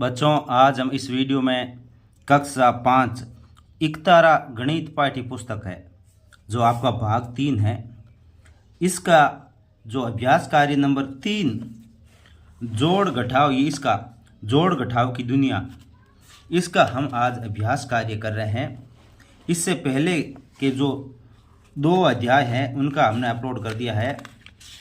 बच्चों, आज हम इस वीडियो में कक्षा 5 इकतारा गणित पाठ्य पुस्तक है जो आपका भाग 3 है। इसका जो अभ्यास कार्य नंबर 3 जोड़ घटाव, ये इसका जोड़ घटाव की दुनिया, इसका हम आज अभ्यास कार्य कर रहे हैं। इससे पहले के जो 2 अध्याय हैं उनका हमने अपलोड कर दिया है।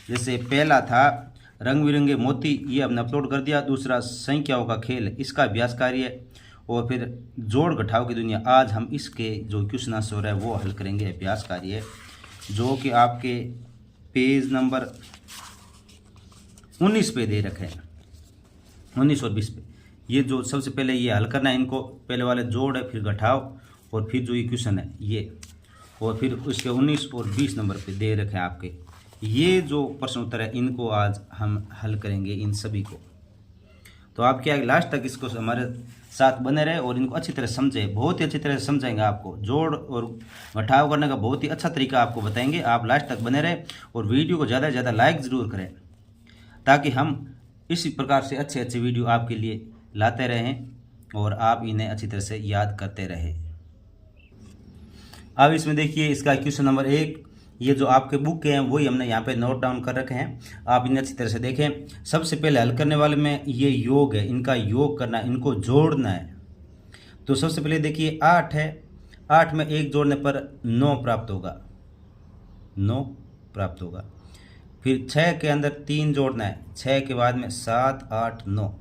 जैसे पहला था रंग बिरंगे मोती, ये हमने अपलोड कर दिया। दूसरा संख्याओं का खेल, इसका अभ्यास कार्य, और फिर जोड़ घटाव की दुनिया। आज हम इसके जो क्वेश्चन आंसर है वो हल करेंगे, अभ्यास कार्य, जो कि आपके पेज नंबर 19 पे दे रखे हैं, 19 और 20 पे। ये जो सबसे पहले ये हल करना है, इनको पहले वाले जोड़ है, फिर घटाव, और फिर जो ये क्वेश्चन है ये, और फिर उसके 19 और 20 नंबर पे दे रखे हैं आपके। ये जो प्रश्न उत्तर है इनको आज हम हल करेंगे, इन सभी को। तो आप क्या लास्ट तक इसको हमारे साथ बने रहे और इनको अच्छी तरह समझे, बहुत ही अच्छी तरह से समझाएंगे आपको। जोड़ और घटाव करने का बहुत ही अच्छा तरीका आपको बताएंगे। आप लास्ट तक बने रहे और वीडियो को ज़्यादा से ज़्यादा लाइक ज़रूर करें, ताकि हम इसी प्रकार से अच्छे अच्छे वीडियो आपके लिए लाते रहें और आप इन्हें अच्छी तरह से याद करते रहें। अब इसमें देखिए, इसका क्वेश्चन नंबर 1, ये जो आपके बुक के हैं वही हमने यहाँ पे नोट डाउन कर रखे हैं, आप इन्हें अच्छी तरह से देखें। सबसे पहले हल करने वाले में ये योग है, इनका योग करना, इनको जोड़ना है। तो सबसे पहले देखिए 8 है, 8 में 1 जोड़ने पर 9 प्राप्त होगा, 9 प्राप्त होगा। फिर 6 के अंदर 3 जोड़ना है, 6 के बाद में 7 8 9,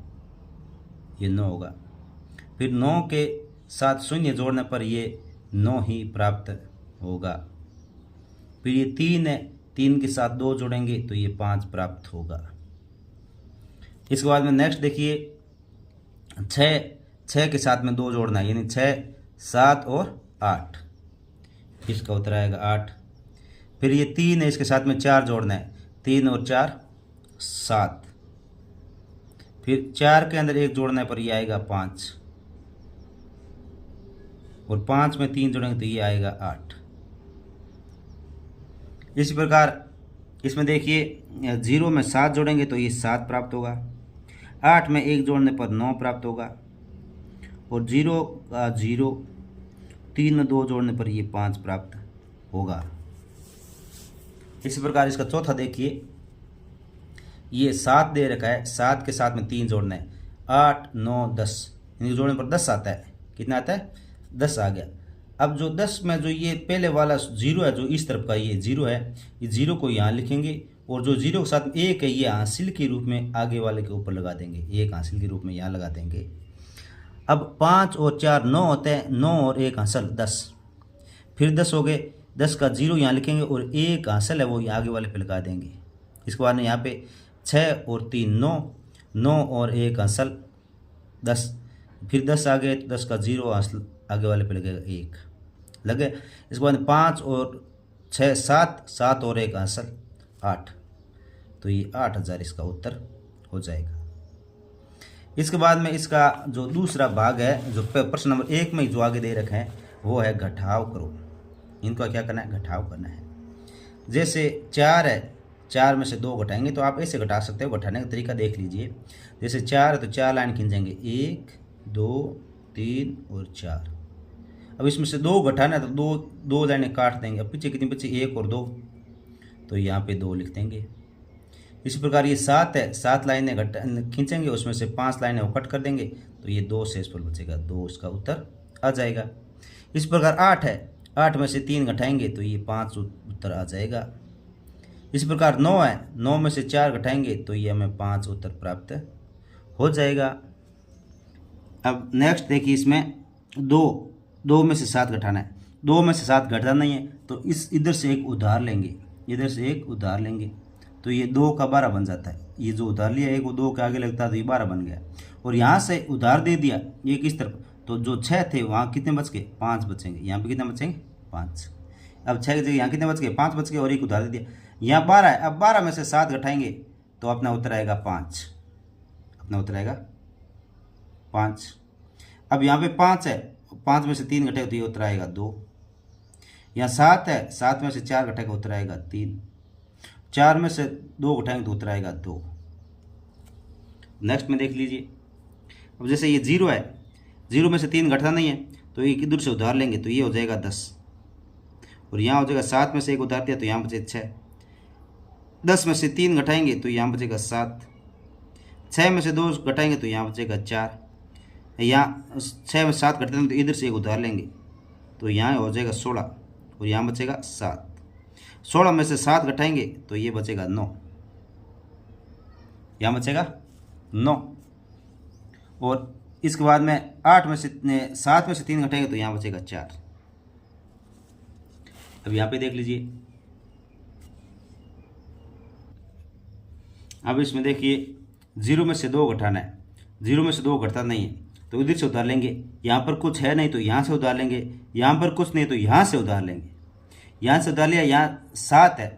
ये 9 होगा। फिर 9 के साथ 0 जोड़ने पर ये 9 ही प्राप्त होगा। फिर ये 3 है, 3 के साथ 2 जोड़ेंगे तो ये 5 प्राप्त होगा। इसके बाद में नेक्स्ट देखिए 6 के साथ में 2 जोड़ना है, यानी 6 7 और 8, इसका उत्तर आएगा 8। फिर ये 3 है, इसके साथ में 4 जोड़ना है, 3 और 4 7। फिर 4 के अंदर 1 जोड़ने पर ये आएगा 5, और 5 में 3 जोड़ेंगे तो ये आएगा 8। इसी प्रकार इसमें देखिए 0 में 7 जोड़ेंगे तो ये 7 प्राप्त होगा। 8 में 1 जोड़ने पर 9 प्राप्त होगा, और 0 का 0, 3 में 2 जोड़ने पर ये 5 प्राप्त होगा। इसी प्रकार इसका चौथा देखिए, ये 7 दे रखा है, 7 के साथ में 3 जोड़ना है, 8 9 10, इनके जोड़ने पर 10 आता है। कितना आता है? 10 आ गया। अब जो 10 में जो ये पहले वाला 0 है, जो इस तरफ का ये 0 है, ये 0 को यहाँ लिखेंगे, और जो 0 के साथ 1 है ये हासिल के रूप में आगे वाले के ऊपर लगा देंगे, 1 हासिल के रूप में यहाँ लगा देंगे। अब 5 और 4 9 होते हैं, 9 और 1 हासिल 10, फिर 10 हो गए, 10 का 0 यहाँ लिखेंगे, और 1 हासिल है वो आगे वाले पे लगा देंगे। इसके बाद में यहाँ पे 6 और 3 9, 9 और 1 हासिल 10, फिर 10 आ गए तो 10 का 0 हासिल आगे वाले पे लगेगा 1 लगे। इसके बाद 5 और 6 7, 7 और 1 हासिल 8, तो ये 8000 इसका उत्तर हो जाएगा। इसके बाद में इसका जो दूसरा भाग है, जो प्रश्न नंबर 1 में जो आगे दे रखे हैं, वो है घटाव करो। इनका क्या करना है? घटाव करना है। जैसे 4 है, 4 में से 2 घटाएंगे तो आप ऐसे घटा सकते हो, घटाने का तरीका देख लीजिए। जैसे 4 है तो 4 लाइन खींचेंगे, 1 2 3 और 4। अब इसमें से 2 घटाना है तो 2 लाइनें काट देंगे। अब पीछे कितनी बची? 1 और 2, तो यहाँ पे 2 लिख देंगे। इसी प्रकार ये 7 है, 7 लाइनें खींचेंगे, उसमें से 5 लाइनें वो कट कर देंगे, तो ये 2 शेषफल बचेगा, 2 इसका उत्तर आ जाएगा। इस प्रकार 8 है, 8 में से 3 घटाएंगे तो ये 5 उत्तर आ जाएगा। इस प्रकार 9 है, 9 में से 4 घटाएंगे तो ये हमें 5 उत्तर प्राप्त हो जाएगा। अब नेक्स्ट देखिए, इसमें 2 में से 7 घटाना है, 2 में से 7 घटाना नहीं है तो इस इधर से एक उधार लेंगे, इधर से एक उधार लेंगे, तो ये 2 का 12 बन जाता है। ये जो उधार लिया एक वो 2 के आगे लगता है तो ये 12 बन गया। और यहाँ से उधार दे दिया एक इस तरफ, तो जो 6 थे वहाँ कितने बच गए? 5 बचेंगे। यहाँ पे कितने बचेंगे? 5। अब 6 की जगह यहाँ कितने बच गए? 5 बच गए, और एक उधार दे दिया। यहाँ 12 है, अब 12 में से 7 घटाएंगे तो अपना उत्तर आएगा 5, अपना उत्तर आएगा 5। अब यहाँ पे 5 है, 5 में से 3 घटेगा तो ये उत्तर आएगा 2। यहाँ 7 है, 7 में से 4 घटेगा उत्तर आएगा 3। 4 में से 2 घटाएंगे तो उत्तर आएगा 2। नेक्स्ट में देख लीजिए अब जैसे ये 0 है, 0 में से 3 घटता नहीं है, तो ये इधर से उधार लेंगे तो ये हो जाएगा 10, और यहाँ हो जाएगा 7 में से 1 उधार दिया तो यहाँ बचे 6, 10 में से 3 घटाएंगे तो यहाँ बचेगा 7, 6 में से 2 घटाएंगे तो यहाँ बचेगा 4, यहाँ 6 में 7 घटते हैं तो इधर से 1 उधार लेंगे तो यहाँ हो जाएगा 16, और यहाँ बचेगा 7, 16 में से 7 घटाएंगे तो ये बचेगा 9, यहाँ बचेगा 9, और इसके बाद में 8 में से 7 में से 3 घटाएंगे तो यहाँ बचेगा 4। अब यहाँ पे देख लीजिए, अब इसमें देखिए 0 में से 2 घटाना है, 0 में से 2 घटता नहीं है तो इधर से उधार लेंगे, यहाँ पर कुछ है नहीं तो यहाँ से उधार लेंगे, यहाँ पर कुछ नहीं तो यहाँ से उधार लेंगे, यहाँ से उधार लिया, यहाँ 7 है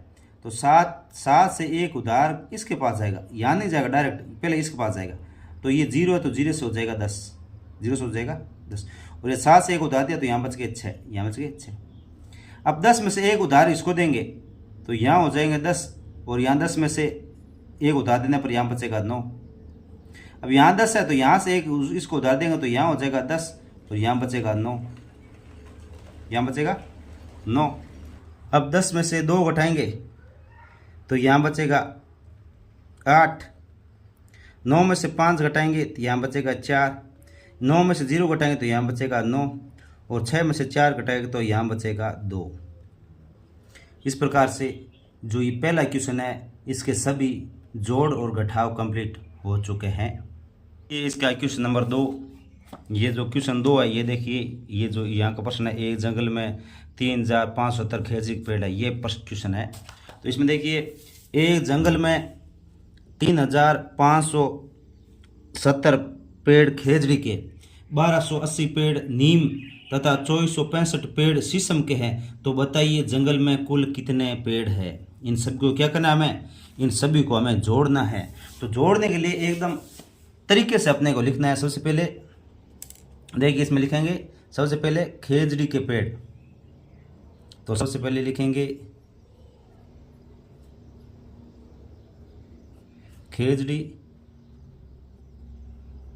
तो 7 से 1 उधार इसके पास जाएगा, यहाँ नहीं जाएगा डायरेक्ट, पहले इसके पास जाएगा, तो ये 0 है तो 0 से हो जाएगा 10, 0 से हो जाएगा 10, और ये 7 से 1 उधार दिया तो यहाँ बच गए 6, यहाँ बच गए 6। अब 10 में से 1 उधार इसको देंगे तो यहाँ हो जाएंगे 10, और यहाँ 10 में से 1 उधार देने पर यहाँ बचेगा 9। अब यहाँ 10 है तो यहाँ से 1 इसको उधार देंगे तो यहाँ हो जाएगा 10, और यहाँ बचेगा 9, यहाँ बचेगा 9। अब 10 में से 2 घटाएंगे तो यहाँ बचेगा 8, 9 में से 5 घटाएंगे तो यहाँ बचेगा 4, 9 में से 0 घटाएंगे तो यहाँ बचेगा 9, और 6 में से 4 घटाएंगे तो यहाँ बचेगा 2। इस प्रकार से जो ये पहला क्वेश्चन है इसके सभी जोड़ और घटाव कंप्लीट हो चुके हैं। ये इसका क्वेश्चन नंबर 2, ये जो क्वेश्चन 2 है ये देखिए, ये जो यहाँ का प्रश्न है, एक जंगल में 3570 खेजड़ी के पेड़ है, ये प्रश्न क्वेश्चन है। तो इसमें देखिए एक जंगल में 3570 पेड़ खेजड़ी के, 1280 पेड़ नीम तथा 2465 पेड़ शीशम के हैं, तो बताइए जंगल में कुल कितने पेड़ हैं। इन सभी को क्या करना है, हमें इन सभी को हमें जोड़ना है। तो जोड़ने के लिए एकदम तरीके से अपने को लिखना है। सबसे पहले देखिए इसमें लिखेंगे सबसे पहले खेजड़ी के पेड़, तो सबसे पहले लिखेंगे खेजड़ी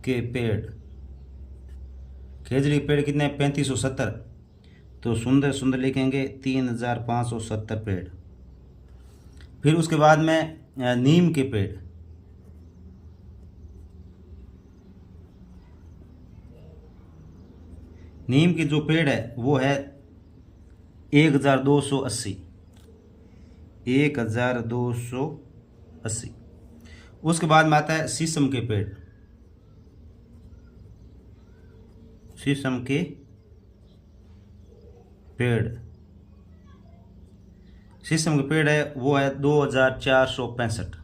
के पेड़। खेजड़ी के पेड़ कितने, 3570, तो सुंदर सुंदर लिखेंगे 3570 पेड़। फिर उसके बाद में नीम के पेड़, नीम की जो पेड़ है वो है 1280, 1280। उसके बाद में आता है शीशम के पेड़, शीशम के पेड़, शीशम के पेड़ है वो है 2465,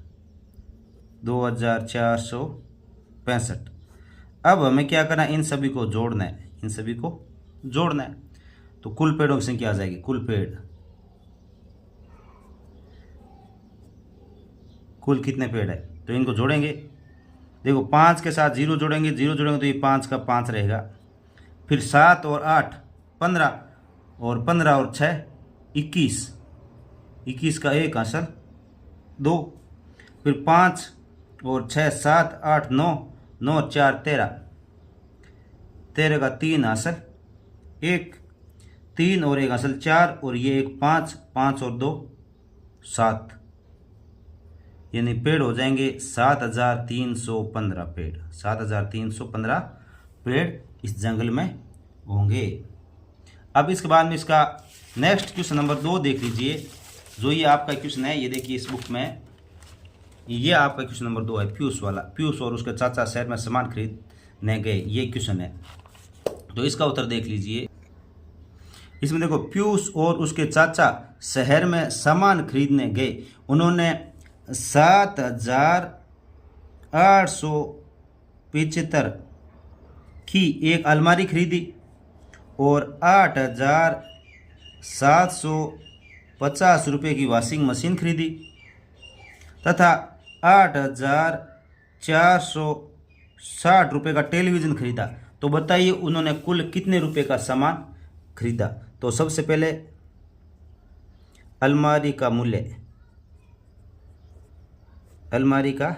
2465। अब हमें क्या करना है, इन सभी को जोड़ना है, इन सभी को जोड़ना है। तो कुल पेड़ों की संख्या आ जाएगी, कुल पेड़, कुल कितने पेड़ है, तो इनको जोड़ेंगे। देखो 5 के साथ 0 जोड़ेंगे, 0 जोड़ेंगे तो ये 5 का 5 रहेगा। फिर 7 और 8 15, और 15 और 6 21, 21 का 1 आंसर 2। फिर 5 और 6 7 8 9, 9 और 4 13, 13 का 3 आंसर 1, 3 और 1 आंसर 4, और ये 1 5, 5 और 2 7, यानी पेड़ हो जाएंगे 7315 पेड़, 7315 पेड़ इस जंगल में होंगे। अब इसके बाद में इसका नेक्स्ट क्वेश्चन नंबर 2 देख लीजिए, जो ये आपका क्वेश्चन है, ये देखिए इस बुक में ये आपका क्वेश्चन नंबर 2 है, पीयूष वाला। पीयूष और उसके चाचा शहर में सामान खरीदने गए, ये क्वेश्चन है। तो इसका उत्तर देख लीजिए। इसमें देखो पीयूष और उसके चाचा शहर में सामान खरीदने गए। उन्होंने 7875 की एक अलमारी खरीदी और 8750 रुपये की वॉशिंग मशीन खरीदी तथा 8460 रुपये का टेलीविज़न खरीदा। तो बताइए उन्होंने कुल कितने रुपए का सामान खरीदा। तो सबसे पहले अलमारी का मूल्य, अलमारी का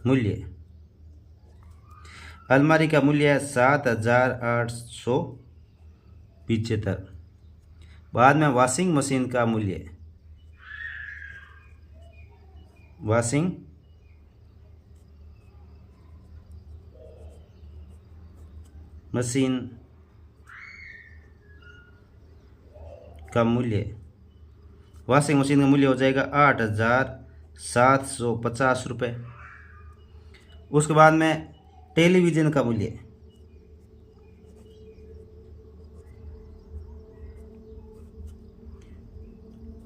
मूल्य, अलमारी का मूल्य है 7,875। बाद में वॉशिंग मशीन का मूल्य, वॉशिंग मशीन का मूल्य, वॉशिंग मशीन का मूल्य हो जाएगा 8,750 रुपये। उसके बाद में टेलीविज़न का मूल्य,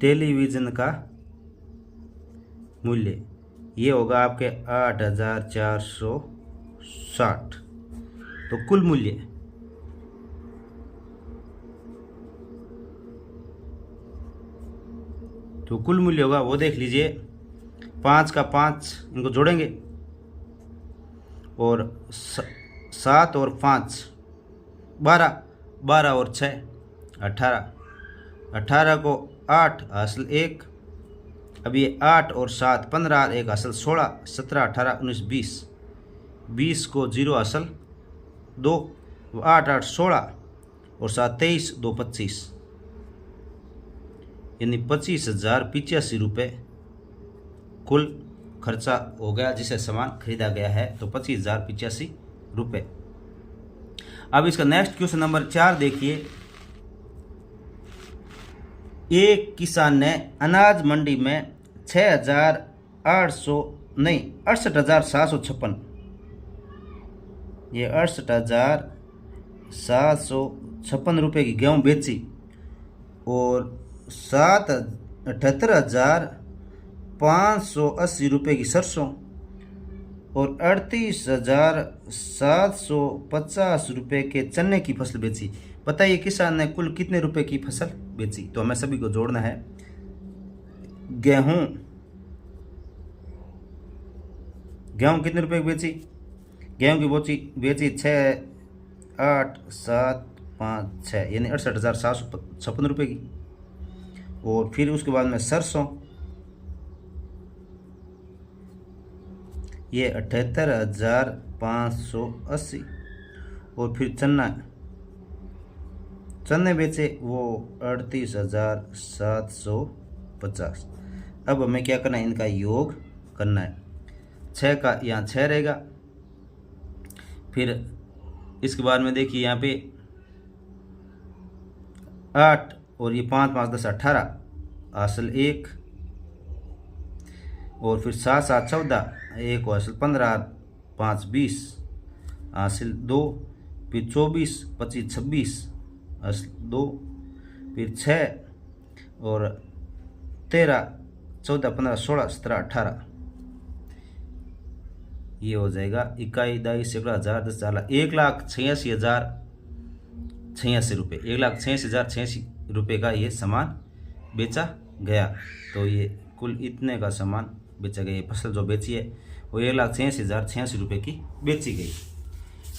टेलीविज़न का मूल्य ये होगा आपके 8,460। तो कुल मूल्य, तो कुल मूल्य होगा वो देख लीजिए। 5 का 5 इनको जोड़ेंगे और 7 और 5 12, 12 और 6 18, 18 को 8 हासिल 1, अब ये 8 और 7 15 और 1 हासिल 16, 17 18 19 20, 20 को 0 हासिल 2, 8 8 16 और 7 23, 2 25, यानी 25,085 रुपये कुल खर्चा हो गया जिसे सामान खरीदा गया है। तो 25,085 रुपये। अब इसका नेक्स्ट क्वेश्चन नंबर 4 देखिए। एक किसान ने अनाज मंडी में 68,756, ये 68,756 रुपये की गेहूँ बेची और 78,580 रुपये की सरसों और 38,750 रुपये के चने की फसल बेची। बताइए किसान ने कुल कितने रुपए की फसल बेची। तो हमें सभी को जोड़ना है। गेहूं कितने रुपए की बेची? गेहूं की बेची 6,8,7,5,6 यानी 68,756 रुपये की। और फिर उसके बाद में सरसों ये 78,580 और फिर चने बेचे वो 38,750। अब हमें क्या करना है, इनका योग करना है। 6 का यहाँ 6 रहेगा, फिर इसके बाद में देखिए यहाँ पे 8 और ये 5 5 10 18 हासिल 1 और फिर 7 7 14 1 हासिल 15 5 20 हासिल 2 फिर 24 25 26 हासिल 2 फिर 6 और 13 14 15 16 17 18 ये हो जाएगा 21 22 सैकड़ा 1000 10 4 1,86,086 रुपये। 1,86,086 रुपये का ये सामान बेचा गया। तो ये कुल इतने का सामान बेचा गया। ये फसल जो बेची है वो 1,86,086 रुपये की बेची गई।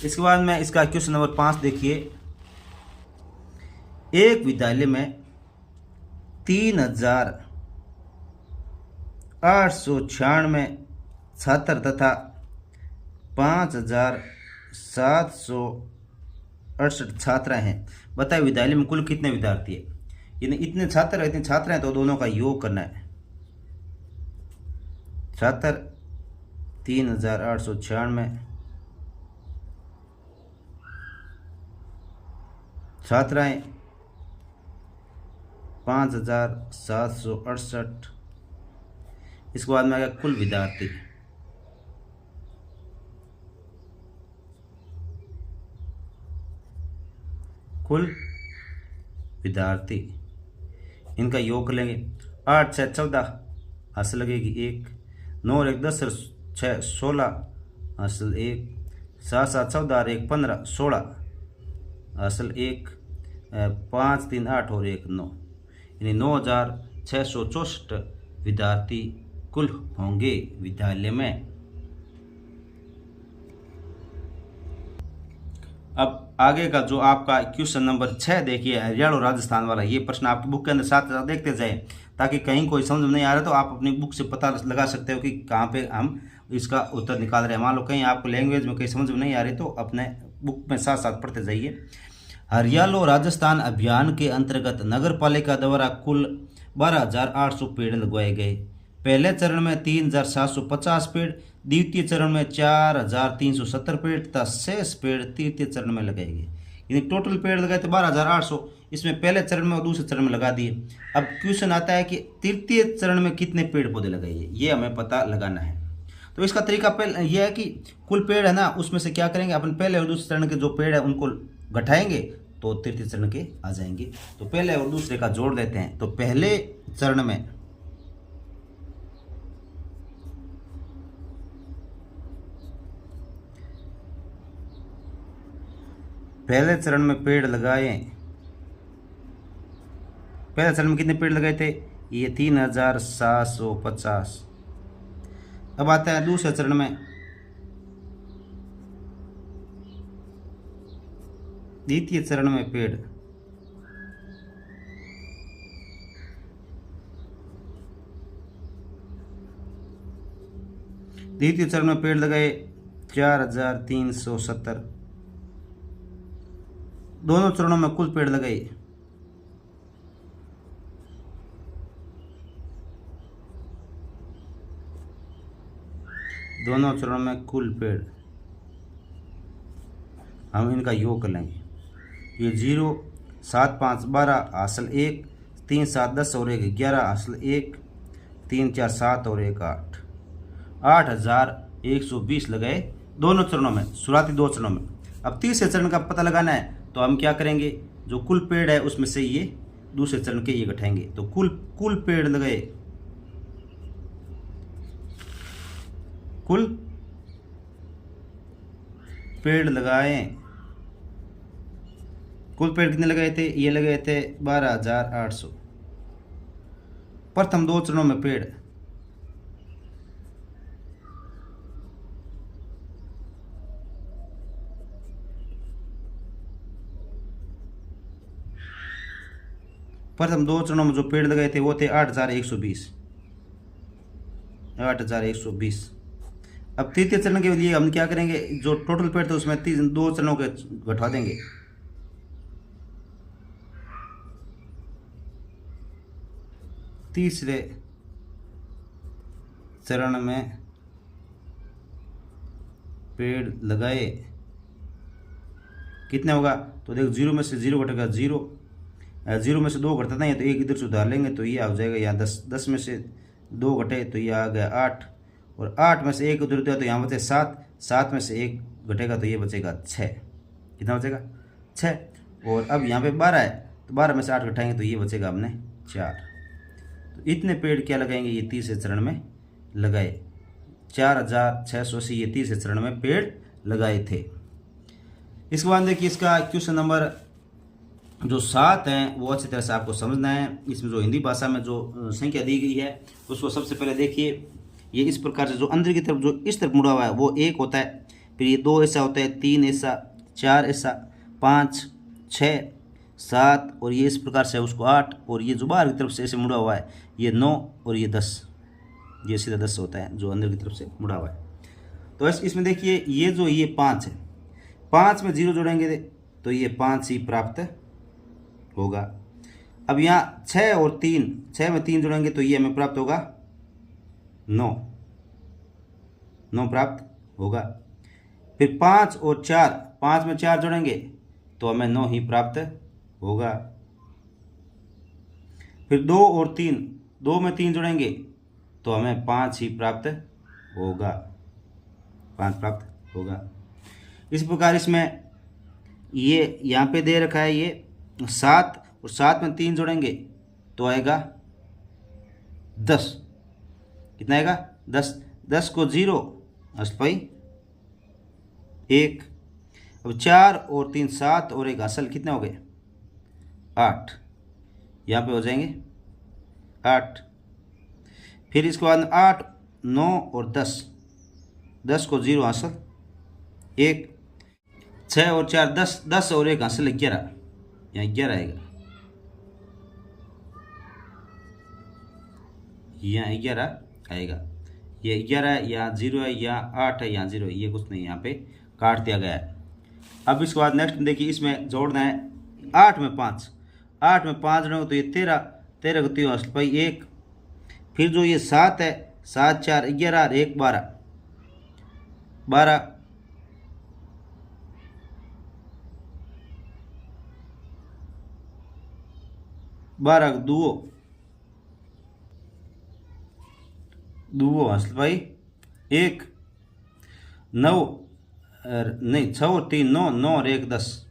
इसके बाद में इसका क्वेश्चन नंबर 5 देखिए। एक विद्यालय में 3,896 छात्र तथा 5,768 छात्र हैं। बताइए विद्यालय में कुल कितने विद्यार्थी है। यानी इतने छात्र हैं तो दोनों का योग करना है। छात्र 3,896, छात्राएं 5,768। इसके बाद में आ गया कुल विद्यार्थी। कुल विद्यार्थी इनका योग कर लेंगे। 8 6 14 हासिल लगेगी 1, 9 और 1 10 6 16 हासिल 1, 7 7 14 और 1 15 16 हासिल 1, 5 3 8 और 1 9 यानी 9,664 विद्यार्थी कुल होंगे विद्यालय में। अब आगे का जो आपका क्वेश्चन नंबर 6 देखिए, हरियाणा और राजस्थान वाला। ये प्रश्न आपकी बुक के अंदर साथ साथ देखते जाएं, ताकि कहीं कोई समझ में नहीं आ रहा तो आप अपनी बुक से पता लगा सकते हो कि कहाँ पे हम इसका उत्तर निकाल रहे हैं। मान लो कहीं आपको लैंग्वेज में कहीं समझ में नहीं आ रही तो अपने बुक में साथ साथ पढ़ते जाइए। हरियाणा राजस्थान अभियान के अंतर्गत नगर पालिका द्वारा कुल 12,800 पेड़ लगवाए गए। पहले चरण में 3,750 पेड़, द्वितीय चरण में 4,370 पेड़ तथा शेष पेड़ तृतीय चरण में लगाए गए। यानी टोटल पेड़ लगाए थे 12,800, इसमें पहले चरण में और दूसरे चरण में लगा दिए। अब क्वेश्चन आता है कि तृतीय चरण में कितने पेड़ पौधे लगाए, ये हमें पता लगाना है। तो इसका तरीका पहले यह है कि कुल पेड़ है ना, उसमें से क्या करेंगे, अपन पहले और दूसरे चरण के जो पेड़ है उनको घटाएंगे तो तृतीय चरण के आ जाएंगे। तो पहले और दूसरे का जोड़ देते हैं। तो पहले चरण में पेड़ लगाए, पहले चरण में कितने पेड़ लगाए थे, ये 3,750। अब आता है दूसरे चरण में, द्वितीय चरण में पेड़, द्वितीय चरण में पेड़ लगाए 4,370। दोनों चरणों में कुल पेड़ लगाए हम इनका योग कर लेंगे। ये 0, 7, 5, 12 हासिल 1, 3, 7, 10 और 1 11 हासिल 1, 3, 4, 7 और 1 8, 8,120 लगाए दोनों चरणों में, शुरुआती 2 चरणों में। अब तीसरे चरण का पता लगाना है तो हम क्या करेंगे, जो कुल पेड़ है उसमें से ये दूसरे चरण के ये घटाएंगे। तो कुल पेड़ लगाए, कुल पेड़ कितने लगाए थे, ये लगाए थे 12,800। प्रथम 2 चरणों में पेड़, में जो पेड़ लगाए थे वो थे 8,120। अब तृतीय चरण के लिए हम क्या करेंगे, जो टोटल पेड़ थे उसमें 2 चरणों के घटा देंगे। तीसरे चरण में पेड़ लगाए कितने होगा, तो देखो 0 में से 0 घटेगा 0, 0 में से 2 घटता नहीं है तो 1 इधर से उधार लेंगे तो ये आ जाएगा यहाँ 10, 10 में से 2 घटे तो ये आ गया 8, और 8 में से 1 उधर दिया तो यहाँ बचे 7, 7 में से 1 घटेगा तो ये बचेगा 6। कितना बचेगा, 6। और अब यहाँ पे 12 है तो 12 में से 8 घटाएंगे तो ये बचेगा हमने 4। तो इतने पेड़ क्या लगाएंगे, ये तीसरे चरण में लगाए 4,680 ये तीसरे चरण में पेड़ लगाए थे। इसके बाद देखिए इसका क्वेश्चन नंबर जो 7 है वो अच्छी तरह से आपको समझना है। इसमें जो हिंदी भाषा में जो संख्या दी गई है उसको सबसे पहले देखिए, ये इस प्रकार से जो अंदर की तरफ जो इस तरफ मुड़ा हुआ है वो 1 होता है, फिर ये 2 ऐसा होता है, 3 ऐसा, 4 ऐसा, 5, 6, 7 और ये इस प्रकार से उसको 8, और ये जो बाहर की तरफ से ऐसे मुड़ा हुआ है ये 9 और ये 10, ये सीधा 10 होता है जो अंदर की तरफ से मुड़ा हुआ है। तो इसमें देखिए ये 5 है, 5 में 0 जोड़ेंगे तो ये 5 ही प्राप्त होगा। अब यहाँ 6 और 3, 6 में 3 जोड़ेंगे तो ये हमें प्राप्त होगा 9 प्राप्त होगा। फिर 5 और 4, 5 में 4 जोड़ेंगे तो हमें 9 ही प्राप्त होगा। फिर 2 और 3, 2 में 3 जोड़ेंगे तो हमें 5 ही प्राप्त होगा, 5 प्राप्त होगा। इस प्रकार इसमें ये यहाँ पे दे रखा है ये 7, और 7 में 3 जोड़ेंगे तो आएगा 10। कितना आएगा, 10। 10 को 0 अष्टपाई 1। अब 4 और 3 7 और 1 असल कितने हो गए 8, यहाँ पे हो जाएंगे 8। फिर इसके बाद 8, 9 और 10, 10 को 0 असल 1, छः और चार 10, 10 और एक हासिल 11, यहाँ 11 आएगा, यहाँ 11 आएगा। ये 11 है, यहाँ 0 है, यहाँ 8 है, यहाँ 0 है, ये कुछ नहीं, यहाँ पे काट दिया गया है। अब इसके बाद नेक्स्ट देखिए, इसमें जोड़ना है 8 में 5, 8 में 5 जोड़ेंगे तो ये 13, 13 को 3 भाई 1, फिर जो ये 7 है, 7 4 11 और 1 12, 12 12 दुओ हासिल भाई 1, 9 नहीं 6 और 3 9, 9 और 1 10,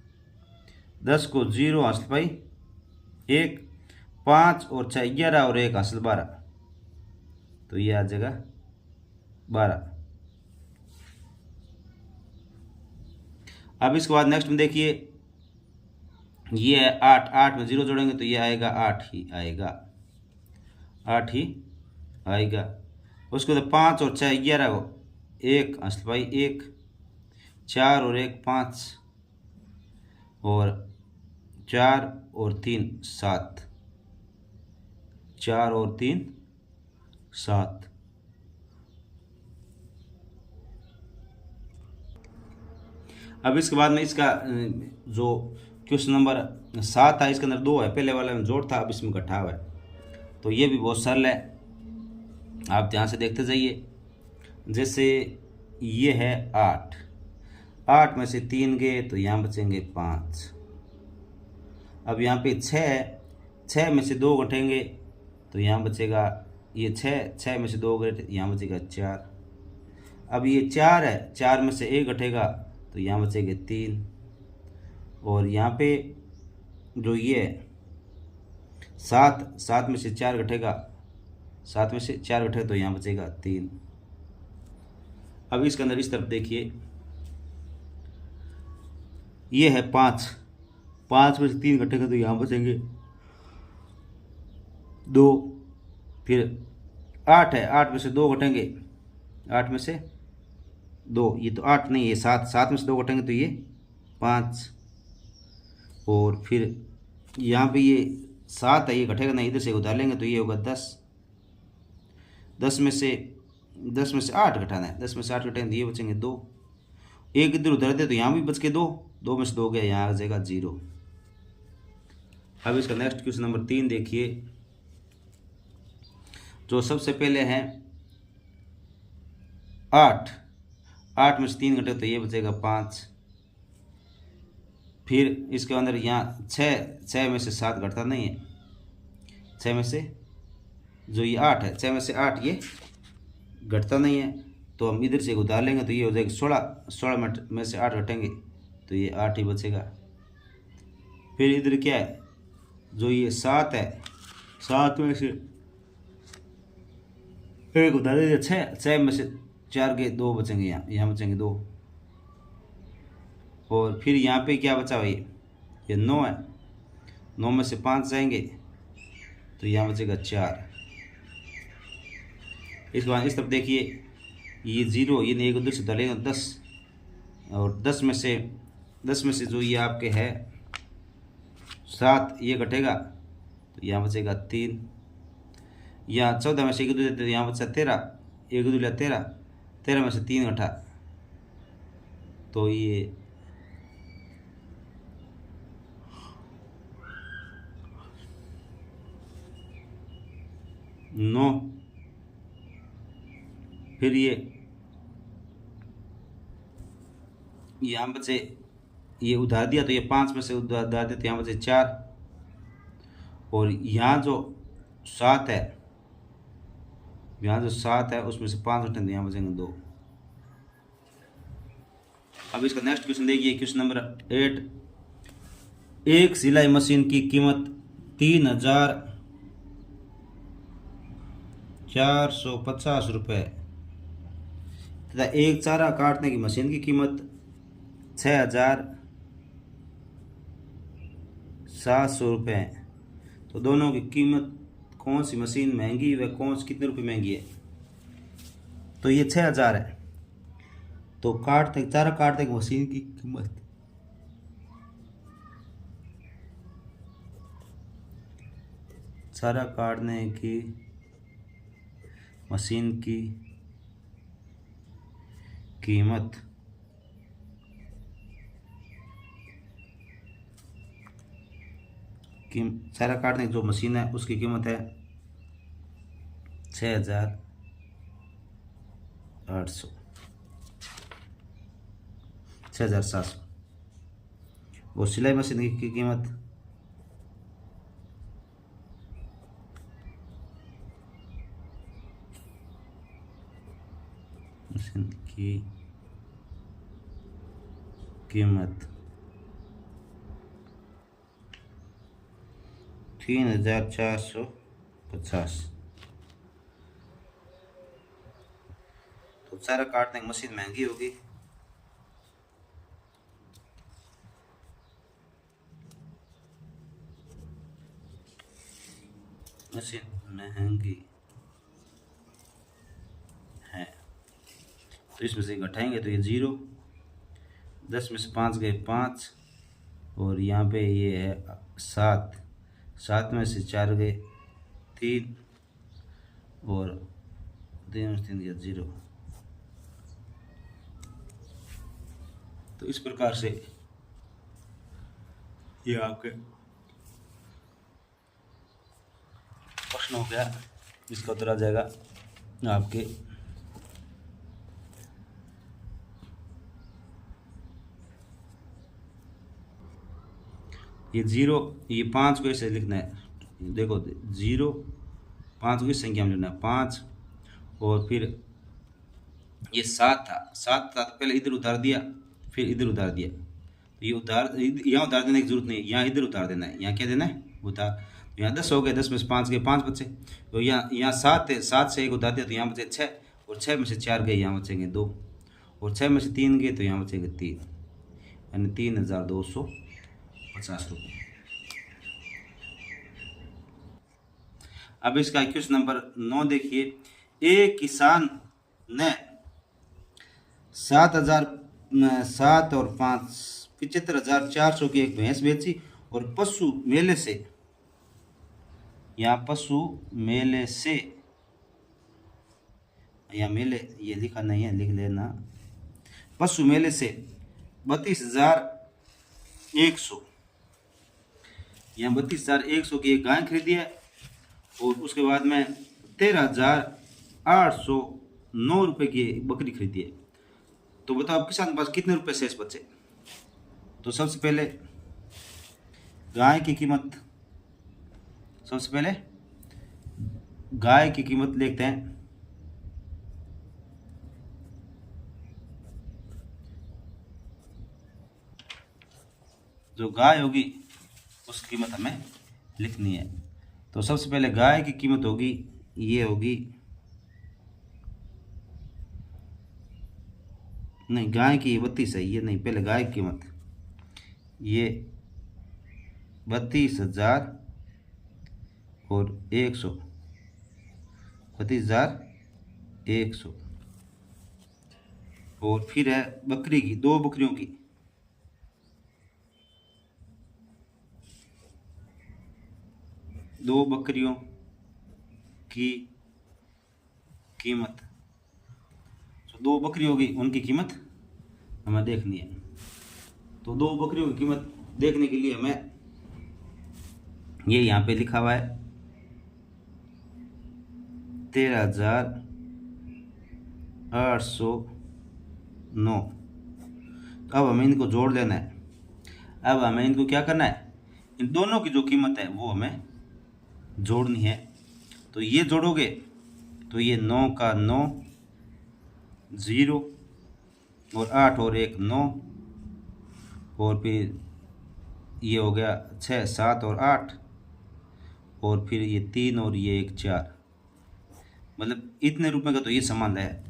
10 को 0 हासिल भाई 1, 5 और 6 11 और 1 हासिल 12, तो ये आ जाएगा 12। अब इसके बाद नेक्स्ट में देखिए, ये है 8, 8 में 0 जोड़ेंगे तो ये आएगा 8 ही आएगा, 8 ही आएगा। उसके बाद 5 और 6 11 को 1 हासिल भाई 1, 4 और 1 5, और 4 और 3 7, 4 और 3 7। अब इसके बाद में इसका जो क्वेश्चन नंबर 7 है, इसके अंदर 2 है, पहले वाले में जोड़ था, अब इसमें घटा हुआ है, तो ये भी बहुत सरल है, आप ध्यान से देखते जाइए। जैसे ये है 8, 8 में से 3 गए तो यहाँ बचेंगे 5। अब यहाँ पे 6 है, 6 में से 2 घटेंगे तो यहाँ बचेगा ये 6, 6 में से 2 गए तो यहाँ बचेगा 4। अब ये 4 है, 4 में से 1 घटेगा तो यहाँ बचेंगे 3, और यहाँ पे जो ये 7, 7 में से 4 घटेगा, 7 में से 4 घटेगा तो यहाँ बचेगा 3। अब इसके अंदर इस तरफ देखिए, ये है 5, 5 में से 3 घटेगा तो यहाँ बचेंगे 2, फिर 8 है, 8 में से 2 घटेंगे, 8 में से 2, ये तो 8 नहीं, ये 7, 7 में से 2 घटेंगे तो ये 5, और फिर यहाँ पे ये 7 है, ये घटेगा ना, इधर से उधार लेंगे तो ये होगा 10, 10 में से 8 घटाना है, 10 में से 8 घटाएंगे तो ये बचेंगे 2, एक इधर उधर दे तो यहाँ भी बच के 2, 2 में से 2 गया, यहाँ आ जाएगा 0। अब इसका नेक्स्ट क्वेश्चन नंबर 3 देखिए, जो सबसे पहले है 8, 8 में से 3 घटे तो ये बचेगा 5, फिर इसके अंदर यहाँ 6 में से 7 घटता नहीं है, 6 में से जो ये 8 है, 6 में से 8 ये घटता नहीं है, तो हम इधर से उधार लेंगे तो ये हो जाएगा 16, 16 में से 8 घटेंगे तो ये 8 ही बचेगा। फिर इधर क्या है, जो ये 7 है, 7 में से एक उधार दे 6, 6 में से 4 के 2 बचेंगे, यहाँ बचेंगे 2, और फिर यहाँ पे क्या बचा भाई, ये 9 है, 9 में से 5 जाएंगे तो यहाँ बचेगा 4। इस बार इस तरफ देखिए, ये 0, ये एक उधर से डालेगा 10, और 10 में से जो ये आपके है 7, ये घटेगा तो यहाँ बचेगा 3, यहाँ 14 में से 1 देते तो यहाँ बचा 13, 1 दूल्हा 13, 13 में से 3 घटा तो ये 9, फिर ये यहाँ बचे, ये उधार दिया तो ये 5 में से उधार दिया तो यहाँ बचे 4, और यहाँ जो 7 है, यहाँ जो 7 है उसमें से 5 घटे तो यहाँ बचेंगे 2। अब इसका नेक्स्ट क्वेश्चन देखिए, क्वेश्चन नंबर 8, एक सिलाई मशीन की कीमत 3,450 रुपये तथा एक चारा काटने की मशीन की कीमत 6,700 रुपये है, तो दोनों की कीमत कौन सी मशीन महंगी व कौन सी कितने रुपये महंगी है। तो ये 6,000 है, तो चारा काटने की मशीन की कीमत चारा काटने की मशीन की कीमत चारा काटने की जो मशीन है उसकी कीमत है 6,800 6,700। और सिलाई मशीन की कीमत मशीन की कीमत 3,450। तो चारा काटने की मशीन महंगी होगी, मशीन महंगी है। तो इसमें से घटाएंगे तो ये 0, 10 में से 5 गए 5, और यहाँ पे ये है 7, 7 में से 4 गए 3, और 3 में से 3 गया 0। तो इस प्रकार से ये आपके प्रश्न हो गया। इसका उत्तर आ जाएगा आपके ये 0, ये 5 को ऐसे लिखना है। देखो 0 5 को इस संख्या में लिखना है 5, और फिर ये 7 था, 7 था तो पहले इधर उतार दिया फिर इधर उतार दिया। तो ये यहाँ उतार देने की जरूरत नहीं है, यहाँ इधर उतार देना है। यहाँ क्या देना है उतार। तो यहाँ 10 हो गए, 10 में से 5 गए 5 बचे। तो यहाँ 7 है, 7 से 1 उतार दिया तो यहाँ बचे 6, और 6 में से 4 गए यहाँ बचेंगे 2, और 6 में से 3 गए तो यहाँ बचेंगे 3, यानी 3,250 रुपये। अब इसका क्वेश्चन नंबर 9 देखिए। एक किसान ने 7 और 5 75,400 की एक भैंस बेची, और पशु मेले से, यहाँ पशु मेले से, यहाँ मेले ये लिखा नहीं है, लिख लेना। पशु मेले से 32,100, यहाँ 32,100 की एक गाय खरीदी है, और उसके बाद में 13,809 रुपये की बकरी खरीदी है। तो बताओ किसान के पास कितने रुपए शेष बचे। तो सबसे पहले गाय की कीमत, सबसे पहले गाय की कीमत लिखते हैं। जो गाय होगी उसकी कीमत हमें लिखनी है। तो सबसे पहले गाय की कीमत होगी, ये होगी, नहीं गाय की 32 है, ये नहीं, पहले गाय की कीमत ये 32,100, 32,100। और फिर है बकरी की, 2 बकरियों की, दो बकरियों की कीमत। तो 2 बकरी होगी, उनकी कीमत हमें देखनी है। तो 2 बकरियों की कीमत देखने के लिए हमें ये यहाँ पे लिखा हुआ है 13,809। अब हमें इनको जोड़ लेना है। अब हमें इनको क्या करना है, इन दोनों की जो कीमत है वो हमें जोड़नी है। तो ये जोड़ोगे तो ये 9 का 9 0, और 8 और 1 9, और फिर ये हो गया 6 7 और 8, और फिर ये 3 और ये 1 4, मतलब इतने रुपए का तो ये सामान है।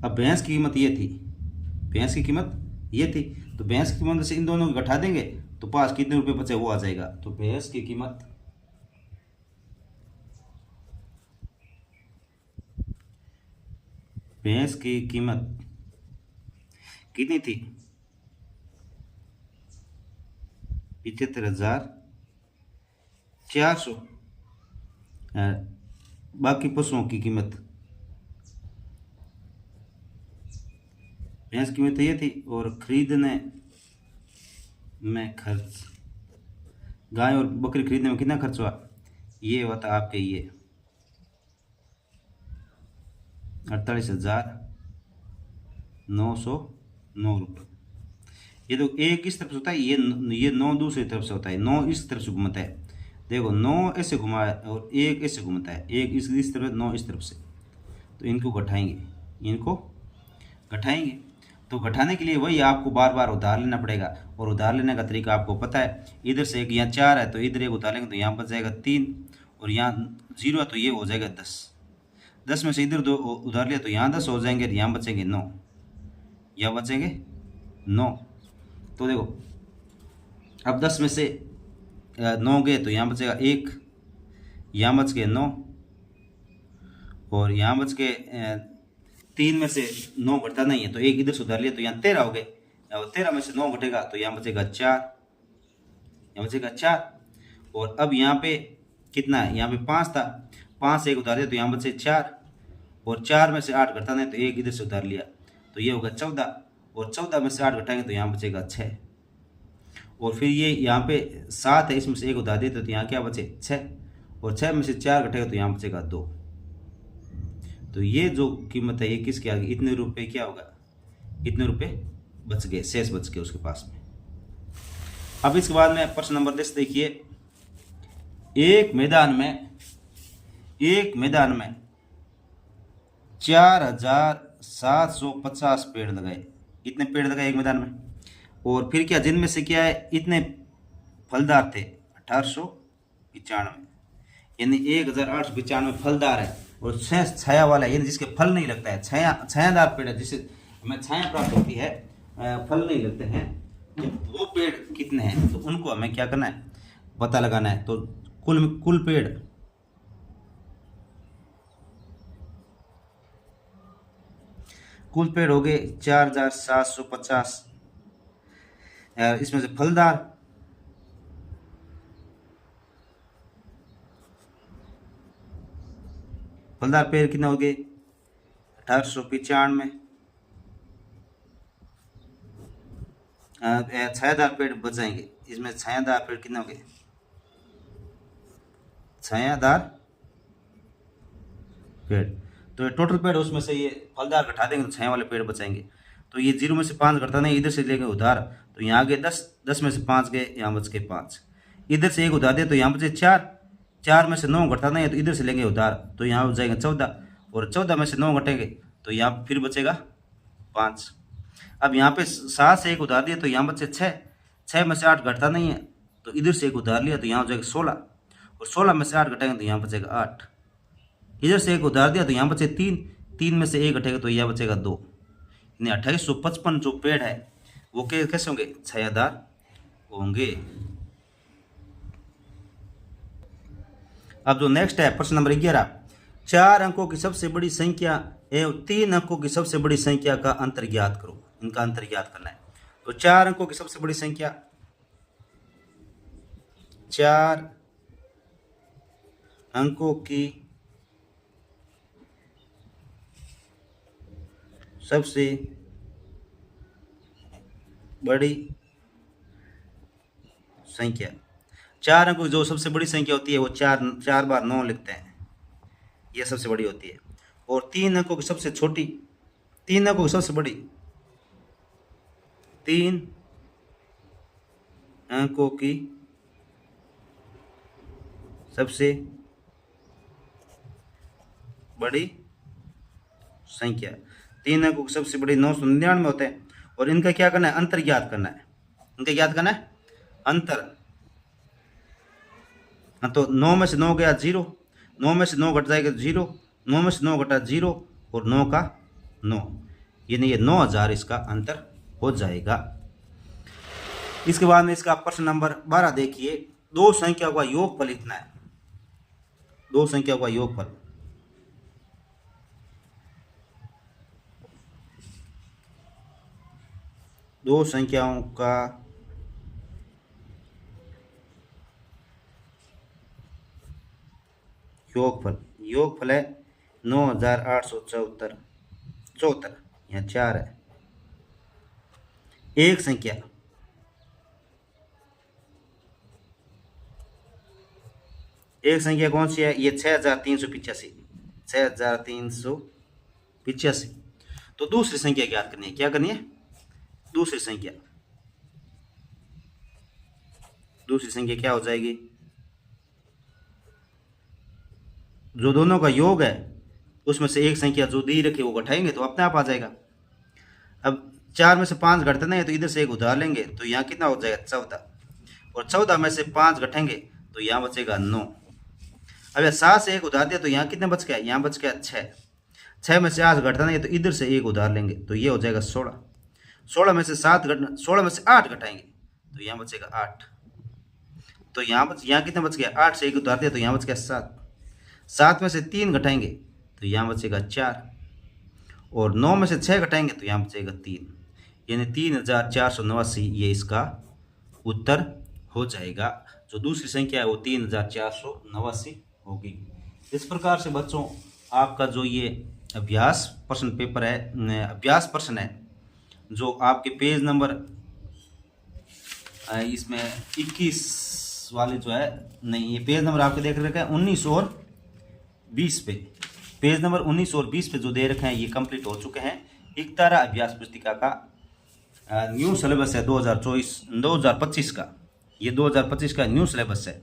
अब भैंस की कीमत ये थी, भैंस की कीमत ये थी, तो भैंस की कीमत से इन दोनों को घटा देंगे तो पास कितने रुपए बचे वो आ जाएगा। तो भैंस की कीमत कितनी थी, 75,400, बाकी पशुओं की कीमत, भैंस की कीमत ये थी, और खरीदने में खर्च, गाय और बकरी खरीदने में कितना खर्च हुआ, ये हुआ था आपके ये 48,909 रुपये। ये तो एक इस तरफ से होता है, ये 9 दूसरी तरफ से होता है, 9 इस तरफ से घूमता है। देखो 9 ऐसे घुमा है और एक ऐसे घूमता है, एक इस तरफ, 9 इस तरफ से। तो इनको घटाएंगे, इनको घटाएंगे। तो घटाने के लिए वही आपको बार बार उधार लेना पड़ेगा, और उधार लेने का तरीका आपको पता है। इधर से एक यहाँ 4 है तो इधर एक उधार लेंगे तो यहाँ बच जाएगा 3, और यहाँ 0 है तो ये हो जाएगा 10। 10 में से इधर 2 उधार लिया तो यहाँ 10 हो जाएंगे, यहाँ बचेंगे 9, यहाँ बचेंगे 9। तो देखो अब 10 में से 9 गए तो यहाँ बचेगा 1, यहाँ बच गए 9, और यहाँ बच गए 3 में से 9 घटता नहीं है तो एक इधर से उधार लिया तो यहाँ 13 हो गए, और 13 में से 9 घटेगा तो यहाँ बचेगा 4, यहाँ बचेगा 4। और अब यहाँ पे कितना है, यहाँ पे 5 था, 5 से एक उधार लिया तो यहाँ बचे 4, और 4 में से 8 घटता नहीं तो एक इधर से उधार लिया तो ये होगा 14, और 14 में से 8 घटाएंगे तो यहाँ बचेगा 6, और फिर ये यहाँ पे 7 है, इसमें से एक उधार देते तो यहाँ क्या बचे 6, और 6 में से 4 घटेगा तो यहाँ बचेगा 2। तो ये जो कीमत है ये किसके आगे, इतने रुपए क्या होगा, इतने रुपए बच गए, शेष बच गए उसके पास में। अब इसके बाद में प्रश्न नंबर 10 देखिए, एक मैदान में 4,750 पेड़ लगाए, इतने पेड़ लगाए एक मैदान में, और फिर क्या, जिनमें से क्या है इतने फलदार थे 1895, यानी 1895 फलदार है, और 6 छाया वाला है, यानी जिसके फल नहीं लगता है, छायादार पेड़ है, जिससे हमें छाया प्राप्त होती है, फल नहीं लगते हैं, वो पेड़ कितने हैं, तो उनको हमें क्या करना है, पता लगाना है। तो कुल पेड़ हो गए 4,750, इसमें से फलदार पेड़ कितने हो गए 1895, छायादार पेड़ बच जाएंगे, इसमें छायादार पेड़ कितने हो गए, छायादार पेड़, तो ये टोटल पेड़ उसमें से ये फलदार घटा देंगे तो छाया वाले पेड़ बचाएंगे। तो ये 0 में से 5 घटता नहीं, इधर से लेंगे उधार तो यहाँ गए 10, 10 में से 5 गए, यहाँ बच के 5, इधर से एक उधार दे तो यहाँ बचे 4, 4 में से 9 घटता नहीं है तो इधर से लेंगे उधार तो यहाँ बच जाएगा 14, और 14 में से 9 घटेंगे तो यहाँ फिर बचेगा 5। अब यहाँ पे 7 से एक उधार दिया तो यहाँ बचे 6, 6 में से 8 घटता नहीं है तो इधर से एक उधार लिया तो यहाँ हो जाएगा 16, और 16 में से 8 घटेंगे तो यहाँ बचेगा 8, इधर से एक उधार दिया तो यहाँ बचे 3, 3 में से 1 घटेगा तो यहाँ बचेगा 2, यानी 2855 जो पेड़ है वो कैसे होंगे, छायादार होंगे। अब जो नेक्स्ट है प्रश्न नंबर 11, 4 अंकों की सबसे बड़ी संख्या एवं 3 अंकों की सबसे बड़ी संख्या का अंतर ज्ञात करो, इनका अंतर ज्ञात करना है। तो 4 अंकों की सबसे बड़ी संख्या, 4 अंकों की सबसे बड़ी संख्या, 4 अंकों की जो सबसे बड़ी संख्या होती है वो 4 बार 9 लिखते हैं, ये सबसे बड़ी होती है। और 3 अंकों की सबसे छोटी, 3 अंकों की सबसे बड़ी, 3 अंकों की सबसे बड़ी संख्या, 3 अंकों की सबसे बड़ी 999 होते हैं, और इनका क्या करना है, अंतर ज्ञात करना है, इनका ज्ञात करना है अंतर। तो 9 में से 9 गया 0, 9 में से 9 घट जाएगा 0, 9 में से 9 घटा 0, और 9 का 9, यानी ये 9000 इसका अंतर हो जाएगा। इसके बाद में इसका प्रश्न नंबर 12 देखिए, 2 संख्या का योगफल इतना है, 2 संख्या का योगफल, दो संख्याओं का योगफल है 9874 यहाँ 4 है। एक संख्या कौन सी है? ये 6385। तो दूसरी संख्या ज्ञात करनी है। क्या करनी है? दूसरी संख्या क्या हो जाएगी? जो दोनों का योग है उसमें से एक संख्या जो दी रखी वो घटाएंगे तो अपने आप आ जाएगा। अब 4 में से 5 घटना है तो इधर से एक उधार लेंगे तो यहाँ कितना हो जाएगा? 14। और 14 में से 5 घटेंगे तो यहाँ बचेगा 9। अब 7 से एक उधार दिया तो यहाँ कितने बच गया? यहाँ बच गया 6। 6 में से 8 घटना है तो इधर से एक उधार लेंगे तो ये हो जाएगा 16। 16 में से 8 घटाएंगे तो यहाँ बचेगा 8। तो यहाँ कितने बच गया? 8 से एक उधार दिया तो यहाँ बच गया 7। 7 में से 3 घटाएंगे तो यहाँ बचेगा 4। और 9 में से 6 घटाएंगे तो यहाँ बचेगा 3। यानी 3489 ये इसका उत्तर हो जाएगा। जो दूसरी संख्या है वो 3489 होगी। इस प्रकार से बच्चों आपका जो ये अभ्यास प्रश्न पेपर है, अभ्यास प्रश्न है, जो आपके पेज नंबर इसमें 21 वाले जो है, नहीं ये पेज नंबर आपके देख रखे हैं 19 और 20 पे, पेज नंबर 19 और 20 पे जो दे रखे हैं ये कंप्लीट हो चुके हैं। इकतारा अभ्यास पुस्तिका का न्यू सिलेबस है 2025 का। ये 2025 का न्यू सिलेबस है।